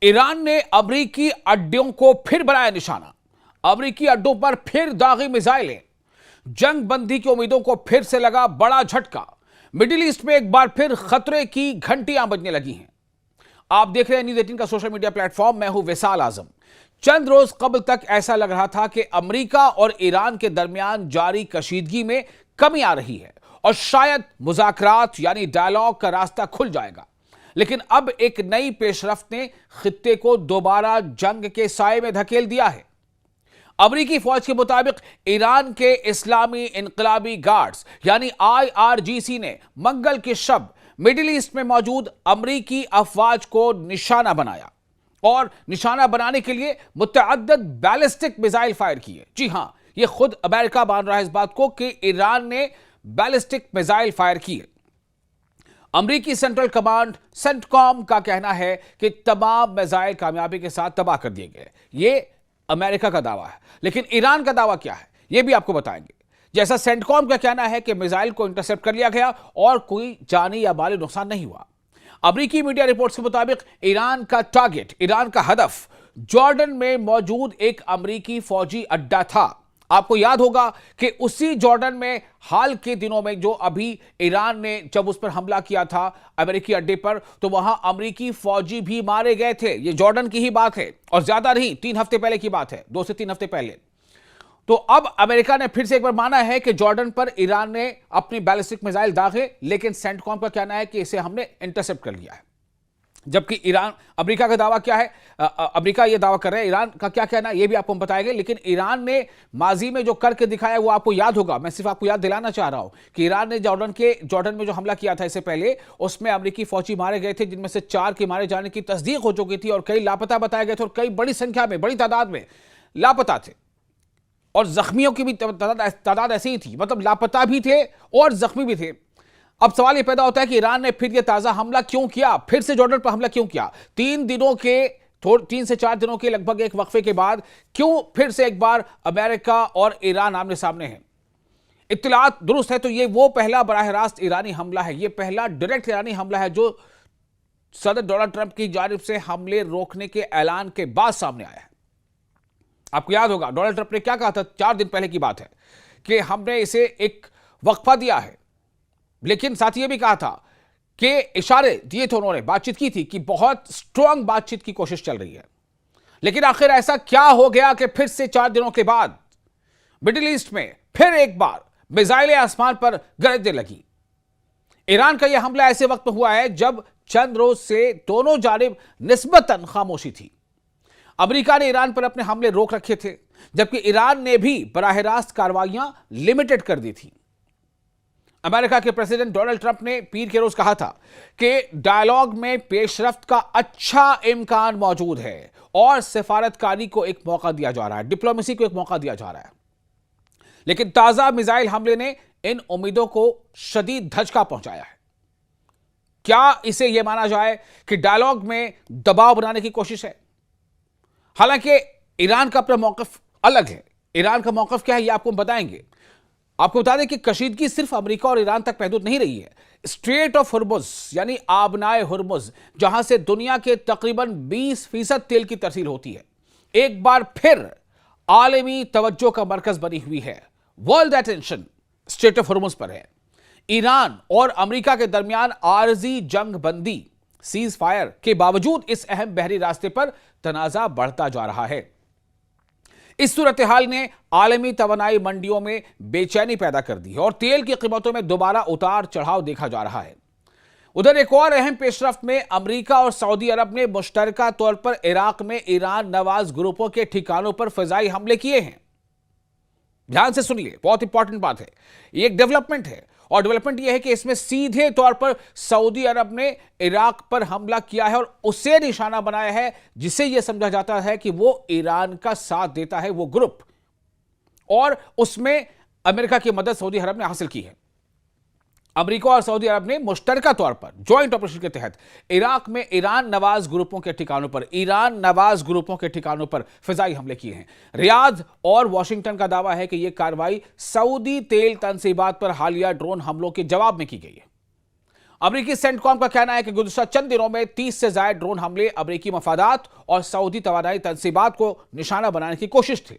Iran ने अमरीकी अड्डों को फिर बनाया निशाना। अमरीकी अड्डों पर फिर दागी मिसाइलें। जंग बंदी की उम्मीदों को फिर से लगा बड़ा झटका। मिडिल ईस्ट में एक बार फिर खतरे की घंटियां बजने लगी हैं। आप देख रहे हैं न्यूज़ 18 का सोशल मीडिया प्लेटफॉर्म। मैं हूं विशाल आजम। चंद रोज कबल तक ऐसा लग रहा था कि अमेरिका और ईरान के दरमियान जारी कशीदगी में कमी आ रही है और शायद मुज़ाकरात यानी डायलॉग का रास्ता खुल जाएगा। लेकिन अब एक नई पेशरफ्त ने खित्ते को दोबारा जंग के साए में धकेल दिया है। अमेरिकी फौज के मुताबिक ईरान के इस्लामी इनकलाबी गार्ड्स यानी IRGC ने मंगल की शब मिडिल ईस्ट में मौजूद अमेरिकी अफवाज को निशाना बनाया और निशाना बनाने के लिए मुतअद्दिद बैलिस्टिक मिसाइल फायर किए। जी हां, यह खुद अमेरिका मान रहा है इस बात को कि ईरान ने बैलिस्टिक मिसाइल फायर किए। अमेरिकी सेंट्रल कमांड सेंटकॉम का कहना है कि तमाम मिसाइल कामयाबी के साथ तबाह कर दिए गए। यह अमेरिका का दावा है, लेकिन ईरान का दावा क्या है यह भी आपको बताएंगे। जैसा सेंटकॉम का कहना है कि मिसाइल को इंटरसेप्ट कर लिया गया और कोई जानी या माली नुकसान नहीं हुआ। अमेरिकी मीडिया रिपोर्ट्स के मुताबिक ईरान का टारगेट, ईरान का हदफ जॉर्डन में मौजूद एक अमेरिकी फौजी अड्डा था। आपको याद होगा कि उसी जॉर्डन में हाल के दिनों में जो अभी ईरान ने जब उस पर हमला किया था अमेरिकी अड्डे पर, तो वहां अमेरिकी फौजी भी मारे गए थे। यह जॉर्डन की ही बात है और ज्यादा नहीं, 3 हफ्ते पहले की बात है, 2 से 3 हफ्ते पहले। तो अब अमेरिका ने फिर से एक बार माना है कि जॉर्डन पर ईरान ने अपनी बैलिस्टिक मिसाइल दागे, लेकिन सेंटकॉम का कहना है कि इसे हमने इंटरसेप्ट कर लिया है। जबकि ईरान, अमेरिका का दावा क्या है, अमेरिका यह दावा कर रहा है, ईरान का क्या कहना है यह भी आपको बताएंगे। लेकिन ईरान ने माजी में जो करके दिखाया वो आपको याद होगा। मैं सिर्फ आपको याद दिलाना चाह रहा हूं कि ईरान ने जॉर्डन में जो हमला किया था इससे पहले, उसमें अमेरिकी फौजी मारे गए थे, जिनमें से 4 के मारे जाने की तस्दीक हो चुकी थी और कई लापता बताए गए थे और कई बड़ी संख्या में, बड़ी तादाद में लापता थे और जख्मियों की भी तादाद ऐसी ही थी, मतलब लापता भी थे और जख्मी भी थे। अब सवाल यह पैदा होता है कि ईरान ने फिर यह ताजा हमला क्यों किया, फिर से जॉर्डन पर हमला क्यों किया? 3 से 4 दिनों के लगभग एक वक्फे के बाद क्यों फिर से एक बार अमेरिका और ईरान आमने सामने हैं? इत्तलात दुरुस्त है तो यह वो पहला बराह रास्त ईरानी हमला है, यह पहला डायरेक्ट ईरानी हमला है जो सदर डोनाल्ड ट्रंप की जानिब से हमले रोकने के ऐलान के बाद सामने आया है। आपको याद होगा डोनाल्ड ट्रंप ने क्या कहा था, 4 दिन पहले की बात है, कि हमने इसे एक वक्फा दिया है, लेकिन साथ ही यह भी कहा था कि इशारे दिए थे उन्होंने, बातचीत की थी कि बहुत स्ट्रांग बातचीत की कोशिश चल रही है। लेकिन आखिर ऐसा क्या हो गया कि फिर से 4 दिनों के बाद मिडिल ईस्ट में फिर एक बार मिसाइलें आसमान पर गरजने लगी? ईरान का यह हमला ऐसे वक्त हुआ है जब चंद रोज से दोनों जानिब निस्बतन खामोशी थी। अमेरिका ने ईरान पर अपने हमले रोक रखे थे, जबकि ईरान ने भी बराह रास्त कार्रवाइयां लिमिटेड कर दी थी। अमेरिका के प्रेसिडेंट डोनाल्ड ट्रंप ने पीर के रोज कहा था कि डायलॉग में पेशरफ्त का अच्छा इम्कान मौजूद है और सिफारतकारी को एक मौका दिया जा रहा है, डिप्लोमेसी को एक मौका दिया जा रहा है। लेकिन ताजा मिसाइल हमले ने इन उम्मीदों को शदीद धचका पहुंचाया है। क्या इसे यह माना जाए कि डायलॉग में दबाव बनाने की कोशिश है? हालांकि ईरान का अपना मौकफ अलग है। ईरान का मौकफ क्या है यह आपको बताएंगे। आपको बता दें कि कशीदगी सिर्फ अमेरिका और ईरान तक महदूद नहीं रही है। स्ट्रेट ऑफ हुर्मुज यानी आबनाए हुर्मुज, जहां से दुनिया के तकरीबन 20% तेल की तरसील होती है, एक बार फिर आलमी तवज्जो का मरकज बनी हुई है। वर्ल्ड अटेंशन स्ट्रेट ऑफ हुर्मुज पर है। ईरान और अमेरिका के दरमियान आरजी जंग बंदी, सीज फायर के बावजूद इस अहम बहरी रास्ते पर तनाजा बढ़ता जा रहा है। इस सूरत हाल ने आलमी तवानाई मंडियों में बेचैनी पैदा कर दी है और तेल की कीमतों में दोबारा उतार चढ़ाव देखा जा रहा है। उधर एक और अहम पेशरफ्त में अमेरिका और सऊदी अरब ने मुश्तरका तौर पर इराक में ईरान नवाज ग्रुपों के ठिकानों पर फिजाई हमले किए हैं। ध्यान से सुनिए, बहुत इंपॉर्टेंट बात है, ये एक डेवलपमेंट है और डेवलपमेंट यह है कि इसमें सीधे तौर पर सऊदी अरब ने इराक पर हमला किया है और उसे निशाना बनाया है जिसे यह समझा जाता है कि वो ईरान का साथ देता है, वो ग्रुप, और उसमें अमेरिका की मदद सऊदी अरब ने हासिल की है। अमेरिका और सऊदी अरब ने मुश्तरका तौर पर ज्वाइंट ऑपरेशन के तहत इराक में ईरान नवाज ग्रुपों के ठिकानों पर फिजाई हमले किए हैं। रियाद और वॉशिंगटन का दावा है कि यह कार्रवाई सऊदी तेल तनसीबात पर हालिया ड्रोन हमलों के जवाब में की गई है। अमेरिकी सेंटकॉम का कहना है कि गुज़िश्ता चंद दिनों में 30 से ज्यादा ड्रोन हमले अमेरिकी मफादात और सऊदी तवानाई तंसीबात को निशाना बनाने की कोशिश थी।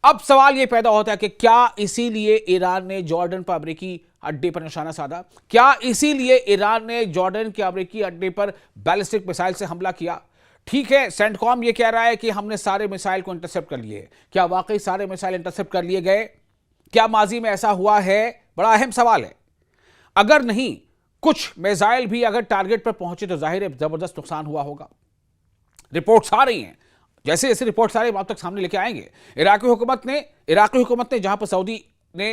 अब सवाल यह पैदा होता है कि क्या इसीलिए ईरान ने जॉर्डन पर अमेरिकी अड्डे पर निशाना साधा? क्या इसीलिए ईरान ने जॉर्डन के अमेरिकी अड्डे पर बैलिस्टिक मिसाइल से हमला किया? ठीक है, सेंटकॉम यह कह रहा है कि हमने सारे मिसाइल को इंटरसेप्ट कर लिए। क्या वाकई सारे मिसाइल इंटरसेप्ट कर लिए गए? क्या माजी में ऐसा हुआ है? बड़ा अहम सवाल है। अगर नहीं, कुछ मिसाइल भी अगर टारगेट पर पहुंचे तो जाहिर है जबरदस्त नुकसान हुआ होगा। रिपोर्ट्स आ रही हैं, जैसे जैसे रिपोर्ट्स आ रही हैं आप तक सामने लेके आएंगे। इराकी हुकूमत ने जहां पर सऊदी ने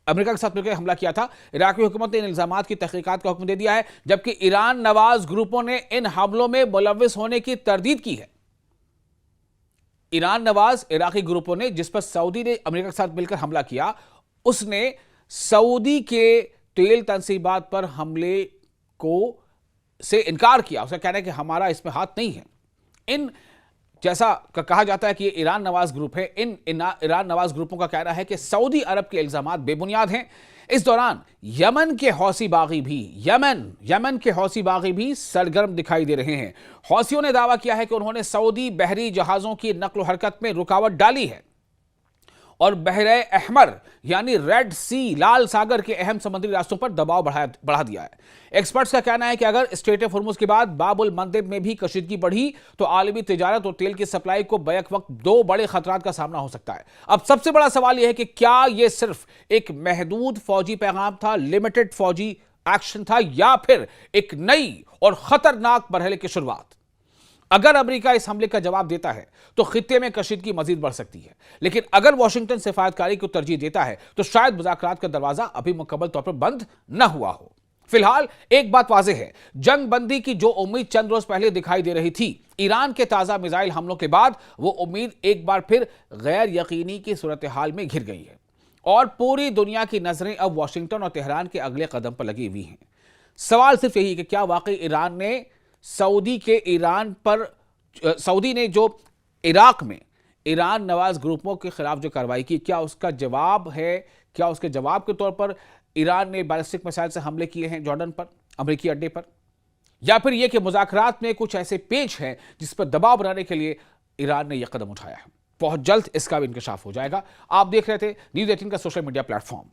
अमेरिका के साथ मिलकर हमला किया था, इराकी हुकूमत ने इन इल्जामात की तहकीकात का हुक्म दे दिया है, जबकि ईरान नवाज ग्रुपों ने इन हमलों में मुलव्विस होने की तरदीद की है। ईरान नवाज इराकी ग्रुपों ने, जिस पर सऊदी ने अमेरिका के साथ मिलकर हमला किया, उसने सऊदी के तेल तंसीबात पर हमले को से इनकार किया। उसका कहना है कि हमारा इसमें हाथ नहीं है। इन जैसा कहा जाता है कि ये ईरान नवाज ग्रुप है, इन ईरान नवाज ग्रुपों का कहना है कि सऊदी अरब के इल्जामात बेबुनियाद हैं। इस दौरान यमन के हौसी बागी भी सरगर्म दिखाई दे रहे हैं। हौसियों ने दावा किया है कि उन्होंने सऊदी बहरी जहाजों की नक्ल हरकत में रुकावट डाली है और बहरे अहमर यानी रेड सी, लाल सागर के अहम समुद्री रास्तों पर दबाव बढ़ा दिया है। एक्सपर्ट्स का कहना है कि अगर स्ट्रेट ऑफ हुर्मुज के बाद बाबुल मंदेब में भी कशीदगी बढ़ी तो आलमी तिजारत और तेल की सप्लाई को बैक वक्त दो बड़े खतरात का सामना हो सकता है। अब सबसे बड़ा सवाल यह है कि क्या यह सिर्फ एक महदूद फौजी पैगाम था, लिमिटेड फौजी एक्शन था, या फिर एक नई और खतरनाक मरहले की शुरुआत? अगर अमेरिका इस हमले का जवाब देता है तो खित्ते में कशीदगी मजीद बढ़ सकती है, लेकिन अगर वॉशिंगटन सिफारतकारी को तरजीह देता है तो शायद मुज़ाकरात का दरवाजा अभी मुकम्मल तौर पर बंद न हुआ हो। फिलहाल एक बात वाज़ेह है, जंग बंदी की जो उम्मीद चंद रोज पहले दिखाई दे रही थी, ईरान के ताजा मिसाइल हमलों के बाद वो उम्मीद एक बार फिर गैर यकीनी की सूरत हाल में घिर गई है और पूरी दुनिया की नजरें अब वॉशिंगटन और तेहरान के अगले कदम पर लगी हुई हैं। सवाल सिर्फ यही है कि क्या वाकई सऊदी ने जो इराक में ईरान नवाज ग्रुपों के खिलाफ जो कार्रवाई की, क्या उसका जवाब है? क्या उसके जवाब के तौर पर ईरान ने बैलिस्टिक मिसाइल से हमले किए हैं जॉर्डन पर, अमेरिकी अड्डे पर? या फिर यह कि मुज़ाकरात में कुछ ऐसे पेच हैं जिस पर दबाव बनाने के लिए ईरान ने यह कदम उठाया है? बहुत जल्द इसका भी इंकशाफ हो जाएगा। आप देख रहे थे न्यूज़ 18 का सोशल मीडिया प्लेटफॉर्म।